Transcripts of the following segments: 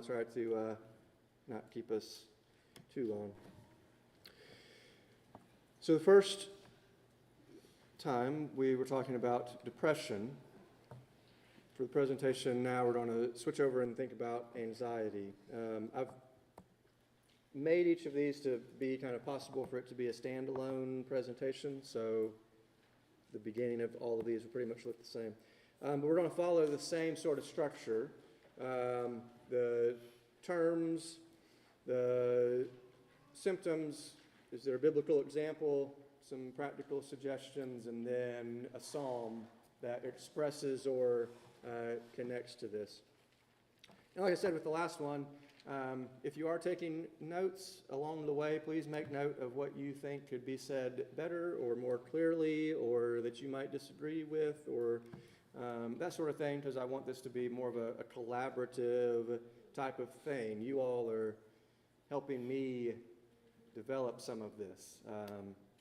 I'll try to not keep us too long. So the first time we were talking about depression. For the presentation now, we're going to switch over and think about anxiety. I've made each of these to be kind of possible for it to be a standalone presentation, so the beginning of all of these will pretty much look the same. But we're going to follow the same sort of structure. The terms, the symptoms, is there a biblical example, some practical suggestions, and then a psalm that expresses or connects to this. And like I said with the last one, if you are taking notes along the way, please make note of what you think could be said better or more clearly, or that you might disagree with, or that sort of thing, because I want this to be more of a collaborative type of thing. You all are helping me develop some of this.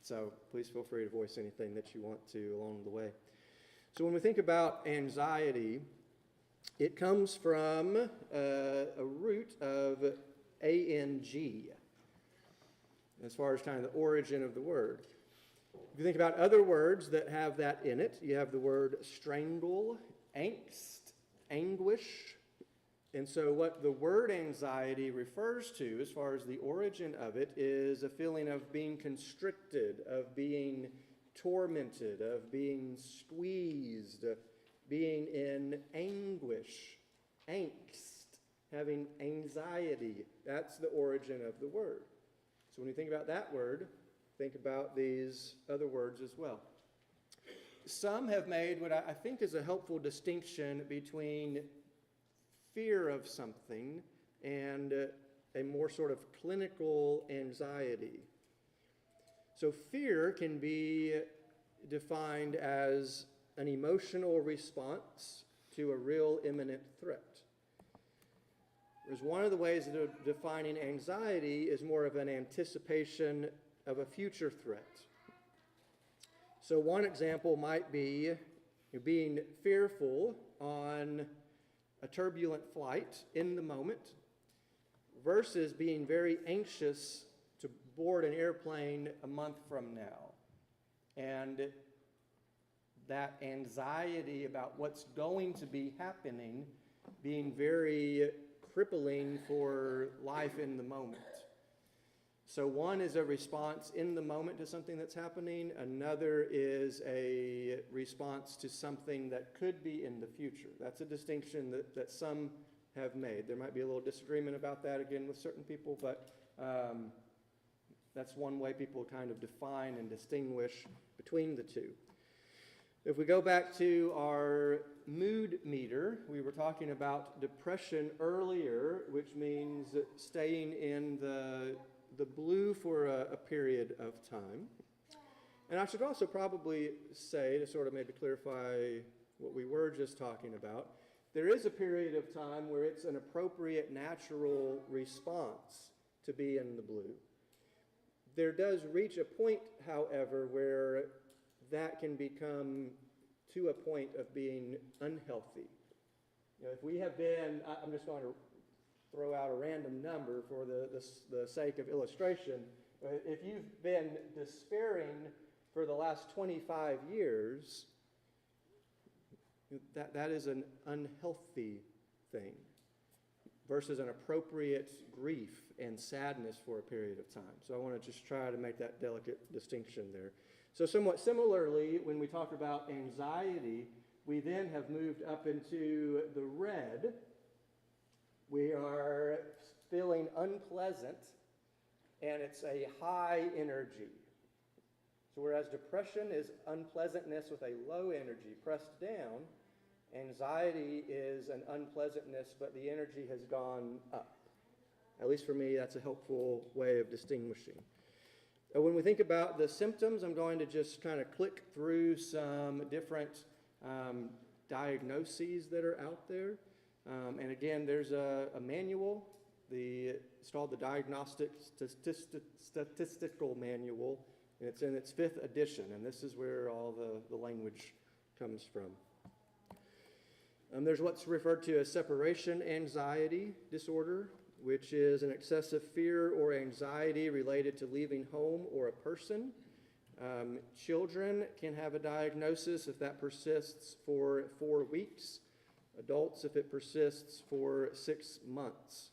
So please feel free to voice anything that you want to along the way. So when we think about anxiety, it comes from a root of ang, as far as kind of the origin of the word. If you think about other words that have that in it, you have the word strangle, angst, anguish. And so what the word anxiety refers to, as far as the origin of it, is a feeling of being constricted, of being tormented, of being squeezed, being in anguish, angst, having anxiety. That's the origin of the word. So when you think about that word, think about these other words as well. Some have made what I think is a helpful distinction between fear of something and a more sort of clinical anxiety. So fear can be defined as an emotional response to a real imminent threat. Whereas one of the ways of defining anxiety is more of an anticipation of a future threat. So one example might be being fearful on a turbulent flight in the moment versus being very anxious to board an airplane a month from now. And that anxiety about what's going to be happening being very crippling for life in the moment. So one is a response in the moment to something that's happening. Another is a response to something that could be in the future. That's a distinction that some have made. There might be a little disagreement about that again with certain people, but that's one way people kind of define and distinguish between the two. If we go back to our mood meter, we were talking about depression earlier, which means staying in the blue for a period of time. And I should also probably say, to sort of maybe clarify what we were just talking about, there is a period of time where it's an appropriate natural response to be in the blue. There does reach a point, however, where that can become to a point of being unhealthy. You know, if we have been, I'm just going to throw out a random number for the sake of illustration. If you've been despairing for the last 25 years, that is an unhealthy thing versus an appropriate grief and sadness for a period of time. So I want to just try to make that delicate distinction there. So somewhat similarly, when we talk about anxiety, we then have moved up into the red. We are feeling unpleasant, and it's a high energy. So whereas depression is unpleasantness with a low energy pressed down, anxiety is an unpleasantness, but the energy has gone up. At least for me, that's a helpful way of distinguishing. When we think about the symptoms, I'm going to just kind of click through some different diagnoses that are out there. And again, there's a manual. It's called the Diagnostic Statistical Manual, and it's in its 5th edition, and this is where all the language comes from. There's what's referred to as separation anxiety disorder, which is an excessive fear or anxiety related to leaving home or a person. Children can have a diagnosis if that persists for 4 weeks. Adults if it persists for 6 months.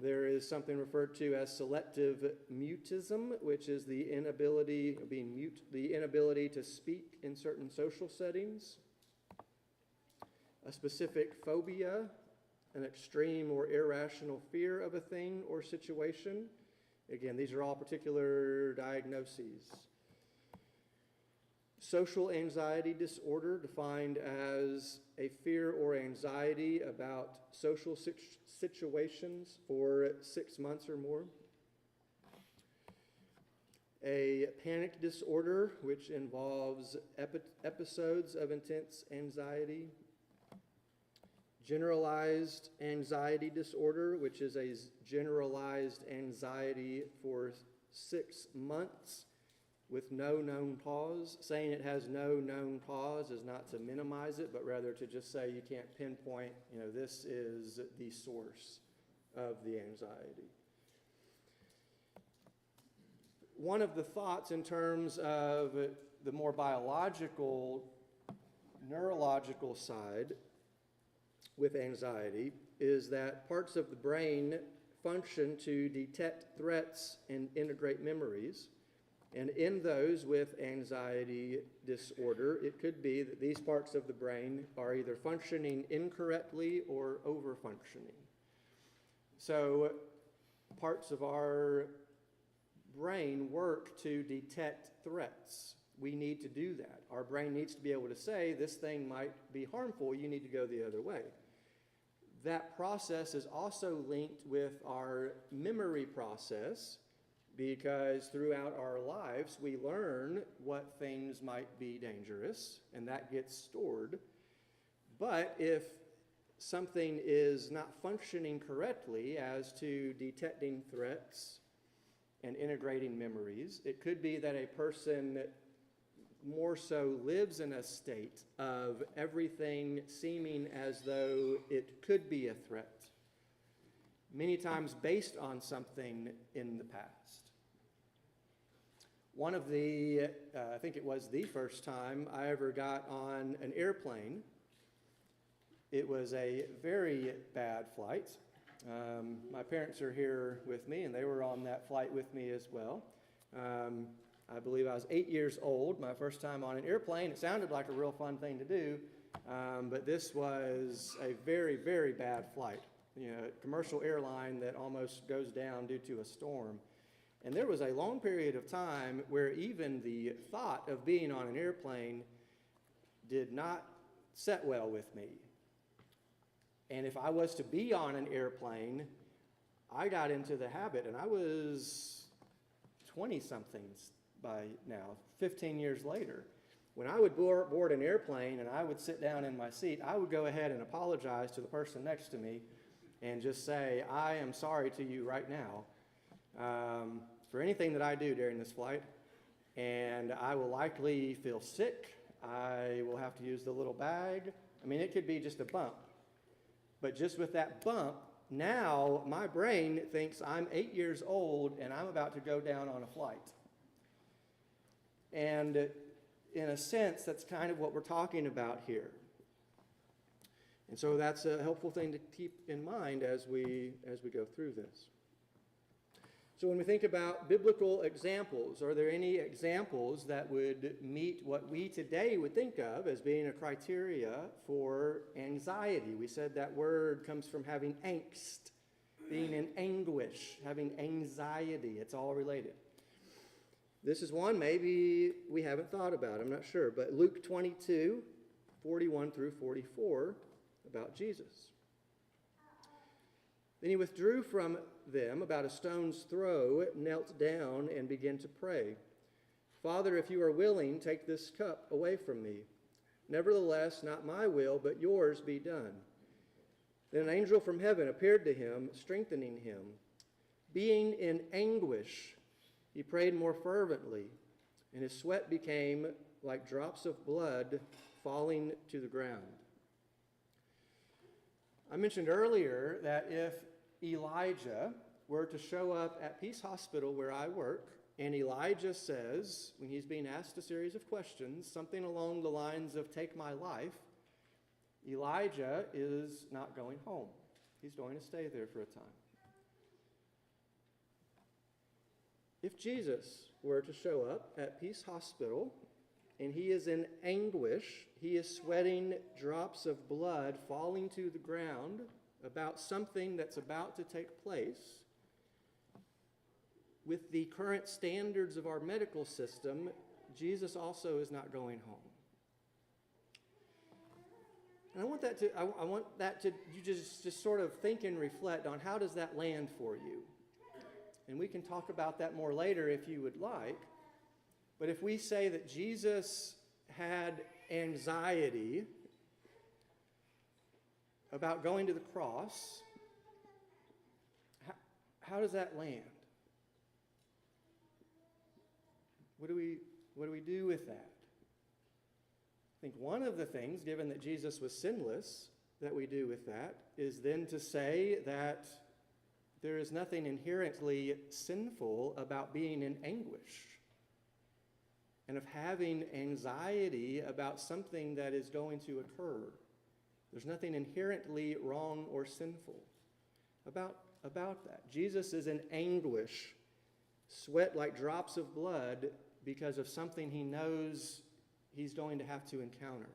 There is something referred to as selective mutism, which is the inability to speak in certain social settings. A specific phobia, an extreme or irrational fear of a thing or situation. Again, these are all particular diagnoses. Social anxiety disorder, defined as a fear or anxiety about social situations for 6 months or more. A panic disorder, which involves episodes of intense anxiety. Generalized anxiety disorder, which is a generalized anxiety for 6 months with no known cause. Saying it has no known cause is not to minimize it, but rather to just say you can't pinpoint, this is the source of the anxiety. One of the thoughts in terms of the more biological, neurological side with anxiety is that parts of the brain function to detect threats and integrate memories. And in those with anxiety disorder, it could be that these parts of the brain are either functioning incorrectly or over-functioning. So parts of our brain work to detect threats. We need to do that. Our brain needs to be able to say, this thing might be harmful, you need to go the other way. That process is also linked with our memory process, because throughout our lives we learn what things might be dangerous, and that gets stored. But if something is not functioning correctly as to detecting threats and integrating memories, it could be that a person more so lives in a state of everything seeming as though it could be a threat, many times based on something in the past. One of the, I think it was the first time I ever got on an airplane, it was a very bad flight. My parents are here with me, and they were on that flight with me as well. I believe I was 8 years old, my first time on an airplane. It sounded like a real fun thing to do, but this was a very, very bad flight. A commercial airline that almost goes down due to a storm. And there was a long period of time where even the thought of being on an airplane did not set well with me. And if I was to be on an airplane, I got into the habit, and I was 20-somethings by now, 15 years later. When I would board an airplane and I would sit down in my seat, I would go ahead and apologize to the person next to me and just say, I am sorry to you right now for anything that I do during this flight, and I will likely feel sick. I will have to use the little bag. I mean, it could be just a bump. But just with that bump, now my brain thinks I'm 8 years old and I'm about to go down on a flight. And in a sense, that's kind of what we're talking about here. And so that's a helpful thing to keep in mind as we go through this. So when we think about biblical examples, are there any examples that would meet what we today would think of as being a criteria for anxiety? We said that word comes from having angst, being in anguish, having anxiety. It's all related. This is one maybe we haven't thought about, I'm not sure, but Luke 22, 41 through 44, about Jesus. Then he withdrew from them about a stone's throw, knelt down, and began to pray. Father, if you are willing, take this cup away from me. Nevertheless, not my will, but yours be done. Then an angel from heaven appeared to him, strengthening him. Being in anguish, he prayed more fervently, and his sweat became like drops of blood falling to the ground. I mentioned earlier that if Elijah were to show up at Peace Hospital where I work, and Elijah says, when he's being asked a series of questions, something along the lines of, "Take my life," Elijah is not going home. He's going to stay there for a time. If Jesus were to show up at Peace Hospital and he is in anguish, he is sweating drops of blood falling to the ground about something that's about to take place, with the current standards of our medical system, Jesus also is not going home. And I want that to you just sort of think and reflect on, how does that land for you? And we can talk about that more later if you would like. But if we say that Jesus had anxiety about going to the cross, how does that land? What do we do with that? I think one of the things, given that Jesus was sinless, that we do with that is then to say that there is nothing inherently sinful about being in anguish and of having anxiety about something that is going to occur. There's nothing inherently wrong or sinful about that. Jesus is in anguish, sweat like drops of blood, because of something he knows he's going to have to encounter.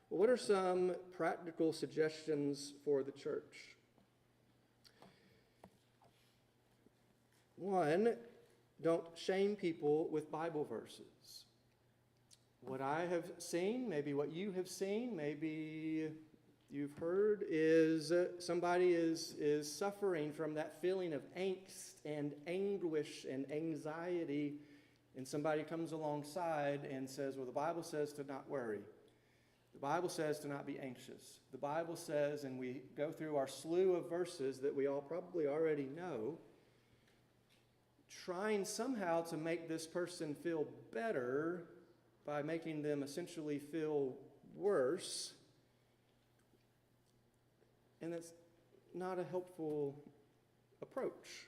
Well, what are some practical suggestions for the church? One, don't shame people with Bible verses. What I have seen, maybe what you have seen, maybe you've heard, is somebody is suffering from that feeling of angst and anguish and anxiety, and somebody comes alongside and says, well, the Bible says to not worry. The Bible says to not be anxious. The Bible says, and we go through our slew of verses that we all probably already know, trying somehow to make this person feel better by making them essentially feel worse. And that's not a helpful approach.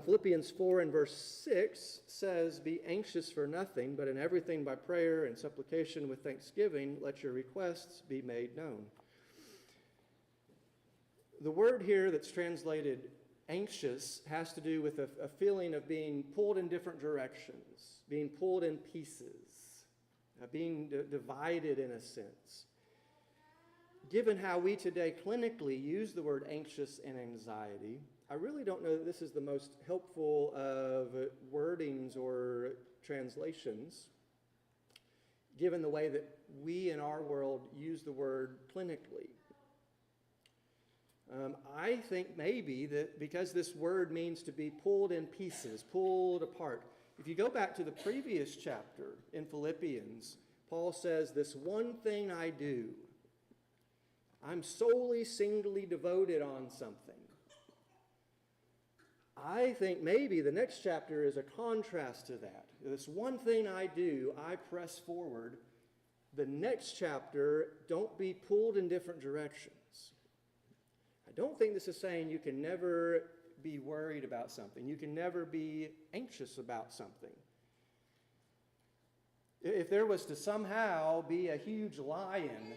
Philippians 4 and verse 6 says, "Be anxious for nothing, but in everything by prayer and supplication with thanksgiving, let your requests be made known." The word here that's translated anxious has to do with a feeling of being pulled in different directions, being pulled in pieces, being divided in a sense. Given how we today clinically use the word anxious and anxiety, I really don't know that this is the most helpful of wordings or translations, given the way that we in our world use the word clinically. I think maybe that because this word means to be pulled in pieces, pulled apart. If you go back to the previous chapter in Philippians, Paul says, "This one thing I do, I'm solely, singly devoted on something." I think maybe the next chapter is a contrast to that. This one thing I do, I press forward. The next chapter, don't be pulled in different directions. I don't think this is saying you can never be worried about something. You can never be anxious about something. If there was to somehow be a huge lion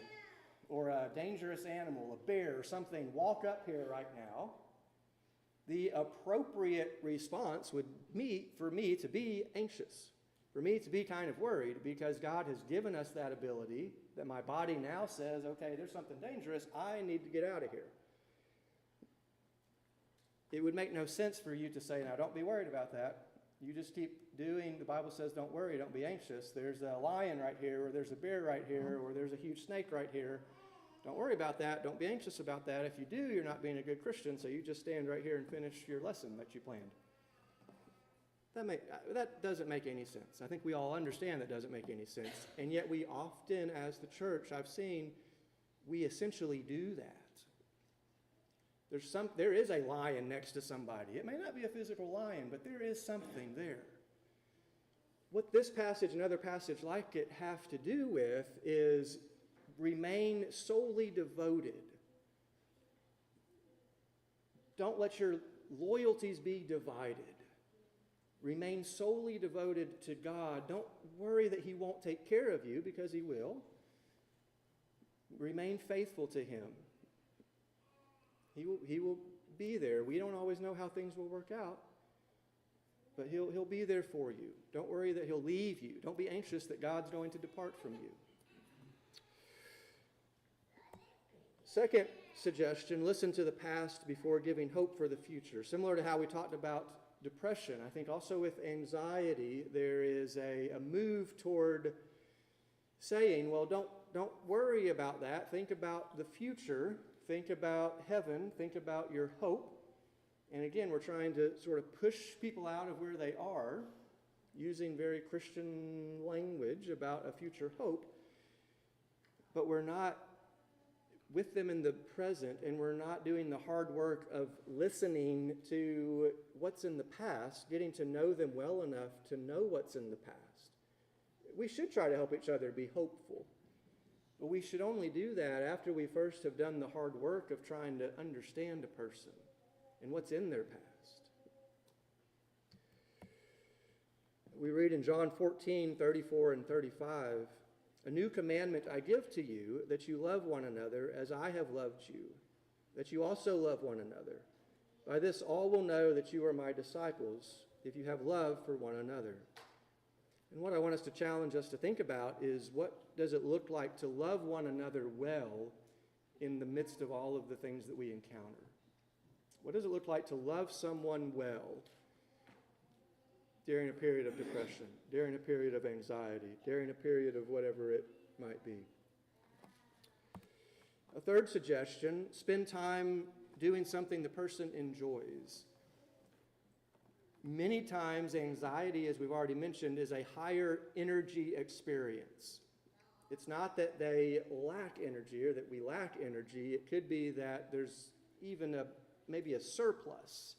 or a dangerous animal, a bear or something, walk up here right now, the appropriate response would be for me to be anxious, for me to be kind of worried, because God has given us that ability that my body now says, okay, there's something dangerous, I need to get out of here. It would make no sense for you to say, now don't be worried about that. You just keep doing, the Bible says don't worry, don't be anxious. There's a lion right here, or there's a bear right here, or there's a huge snake right here. Don't worry about that. Don't be anxious about that. If you do, you're not being a good Christian, so you just stand right here and finish your lesson that you planned. That doesn't make any sense. I think we all understand that doesn't make any sense. And yet we often, as the church, I've seen, we essentially do that. There is a lion next to somebody. It may not be a physical lion, but there is something there. What this passage and other passages like it have to do with is remain solely devoted. Don't let your loyalties be divided. Remain solely devoted to God. Don't worry that He won't take care of you, because He will. Remain faithful to Him. He will be there. We don't always know how things will work out, but He'll be there for you. Don't worry that He'll leave you. Don't be anxious that God's going to depart from you. Second suggestion, listen to the past before giving hope for the future. Similar to how we talked about depression, I think also with anxiety, there is a move toward saying, well, don't worry about that. Think about the future. Think about heaven. Think about your hope. And again, we're trying to sort of push people out of where they are, using very Christian language about a future hope. But we're not with them in the present, and we're not doing the hard work of listening to what's in the past, getting to know them well enough to know what's in the past. We should try to help each other be hopeful, but we should only do that after we first have done the hard work of trying to understand a person and what's in their past. We read in John 14:34 and 35, "A new commandment I give to you, that you love one another as I have loved you, that you also love one another. By this all will know that you are my disciples, if you have love for one another." And what I want us to challenge us to think about is, what does it look like to love one another well in the midst of all of the things that we encounter? What does it look like to love someone well during a period of depression, during a period of anxiety, during a period of whatever it might be? A third suggestion, spend time doing something the person enjoys. Many times, anxiety, as we've already mentioned, is a higher energy experience. It's not that they lack energy or that we lack energy. It could be that there's even maybe a surplus.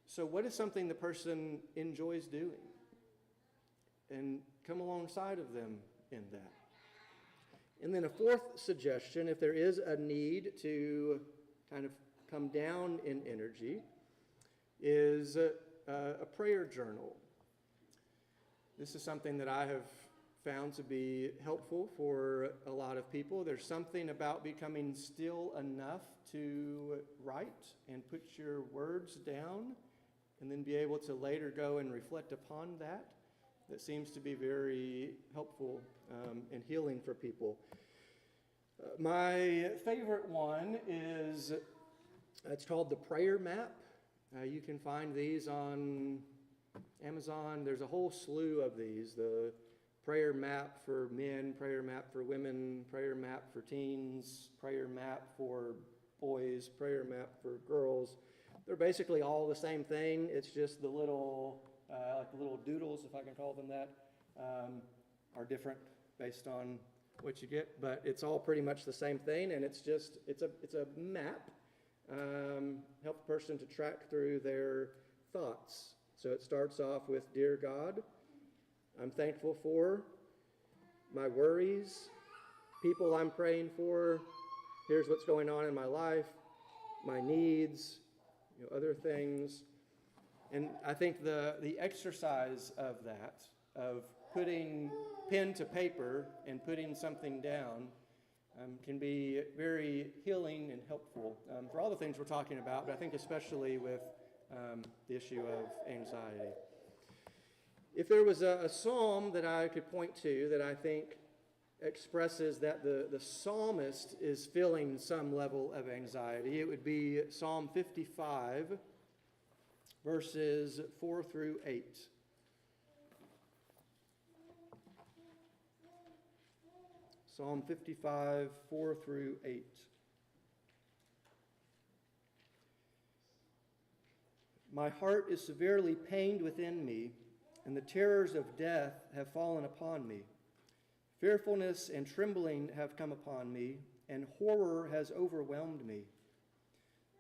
So what is something the person enjoys doing? And come alongside of them in that. And then a fourth suggestion, if there is a need to kind of come down in energy, is a prayer journal. This is something that I have found to be helpful for a lot of people. There's something about becoming still enough to write and put your words down and then be able to later go and reflect upon that seems to be very helpful and healing for people. My favorite one is, it's called the Prayer Map. You can find these on Amazon. There's a whole slew of these. The Prayer Map for men, Prayer Map for women, Prayer Map for teens, Prayer Map for boys, Prayer Map for girls. They're basically all the same thing. It's just the little, like the little doodles, if I can call them that, are different based on what you get. But it's all pretty much the same thing, and it's a map. Help a person to track through their thoughts. So it starts off with, "Dear God, I'm thankful for my worries, people I'm praying for, here's what's going on in my life, my needs, other things." And I think the exercise of that, of putting pen to paper and putting something down, can be very healing and helpful for all the things we're talking about, but I think especially with the issue of anxiety. If there was a psalm that I could point to that I think expresses that the psalmist is feeling some level of anxiety, it would be Psalm 55, verses 4 through 8. Psalm 55, 4 through 8. "My heart is severely pained within me, and the terrors of death have fallen upon me. Fearfulness and trembling have come upon me, and horror has overwhelmed me.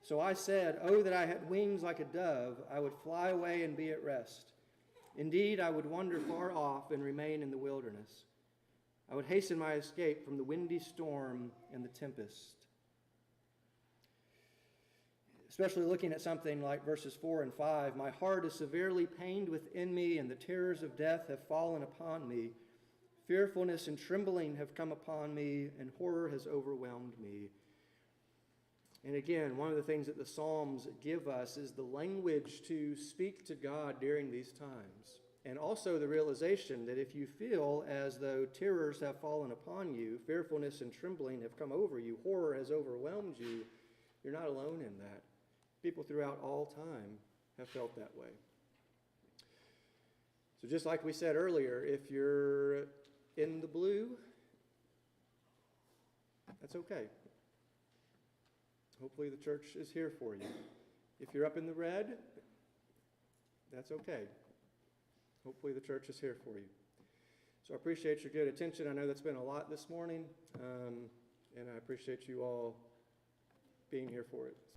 So I said, 'Oh, that I had wings like a dove, I would fly away and be at rest. Indeed, I would wander far off and remain in the wilderness. I would hasten my escape from the windy storm and the tempest. Especially looking at something like verses 4 and 5, my heart is severely pained within me, and the terrors of death have fallen upon me. Fearfulness and trembling have come upon me, and horror has overwhelmed me. And again, one of the things that the Psalms give us is the language to speak to God during these times. And also the realization that if you feel as though terrors have fallen upon you, fearfulness and trembling have come over you, horror has overwhelmed you, you're not alone in that. People throughout all time have felt that way. So just like we said earlier, if you're in the blue, that's okay. Hopefully the church is here for you. If you're up in the red, that's okay. Hopefully the church is here for you. So I appreciate your good attention. I know that's been a lot this morning, and I appreciate you all being here for it.